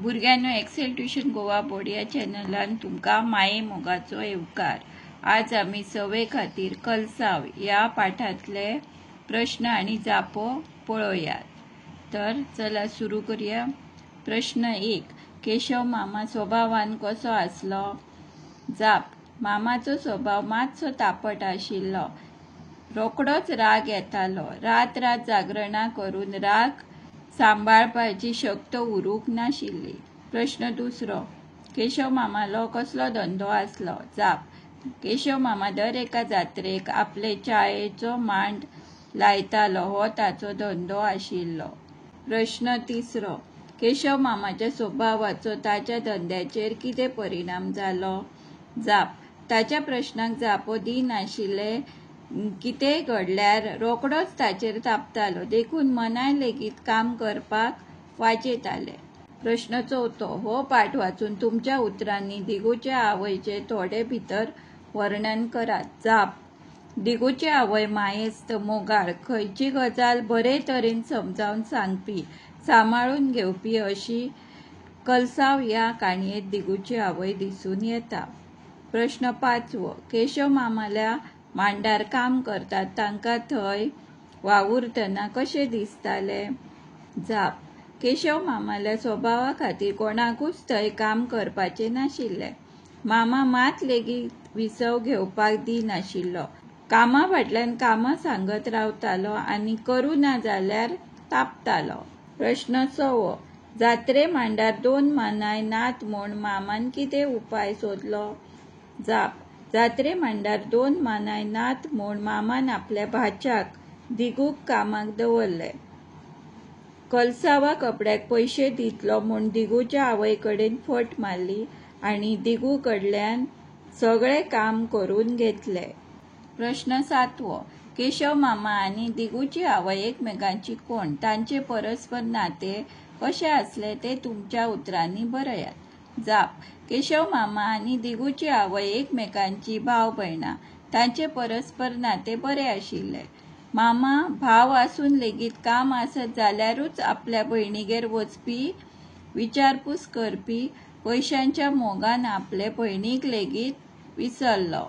भुरग्यांनो, Excel tuition Goa board या चॅनलान तुमका माये मोगाचो येवकार। आज आम्ही सवे खातीर कलसाव या पाठातले प्रश्न आणि जापो पळोवयात। तर चला सुरू करूया। प्रश्न 1, केशव मामा स्वभावान कसो आसलो? जाप: मामाचो स्वभाव मातसो तापट आशिल्लो। रोकडोच राग येतालो। रात रात जागरणां करून राग सांबाळपाची शक्त उरूंक नाशिल्ली। प्रश्न 2, केशव मामालो कसलो धंदो आसलो? जाप: केशव मामा दर एका जात्रेक आपले चायेचो मांड लायतालो, हो ताचो धंदो आशिल्लो। प्रश्न 3, केशव मामाच्या स्वभावाचो ताच्या धंद्याचेर कितें परिणाम जालो? जाप: ताच्या प्रश्नांक जापो दिनाशिल्ले कितेंय घडल्यार रोकडोच ताचेर तापतालो, देखून मनाय लेगीत काम करपाक वाजेताले। प्रश्न 4, हो पाठ वाचून तुमच्या उतरांनी दिगूच्या आवयचे थोडे भितर वर्णन करात। जाप: दिगूची आवय मायेस्त, मोगाळ, खंयची गजाल बरे तरेन समजावन सांगपी, सांबाळून घेवपी अशी कलसाव या काणयेंत दिगूची आवय दिसून येता। प्रश्न 5, केशव मामाल्या मांडार काम करतात तांकां थंय वावुरतना कशें दिसताले? जाप: केशव मामाल्या स्वभावा खातीर कोणाकूच थंय काम करपाचें नाशिल्लें। मामा मात लेगीत विसव घेवपाक दिनाशिल्लो। कामा फाटल्यान कामां सांगत रावतालो आनी करूं ना जाल्यार तापतालो। प्रश्न 6, जात्रे मांडार 2 मानाय नात म्हूण मामान कितें उपाय सोदलो? जाप: जात्रे मांडार 2 मानाय नात म्हूण मामान आपल्या भाच्याक दिगूक कामाक दवरले। कलसावा कपड्याक पयशे दितलो म्हूण दिगूच्या आवय कडेन फट मारली आनी दिगू कडल्यान सगळें काम करून घेतले। प्रश्न 7, केशव मामा आनी दिगूची आवय एकमेकांची कोण? तांचे परस्पर नाते कशें आसले तें तुमच्या उतरांनी बरयात। जाप: केशव मामा आनी दिगूची आवय एकमेकांची भाव भयणां। तांचे परस्पर नाते बरे आशिल्ले। मामा भाव आसून लेगीत काम आसत जाल्यारूच आपल्या भयणीगेर वचपी, विचारपूस करपी, पयशांच्या मोगान आपले भयणीक लेगीत विसरलो।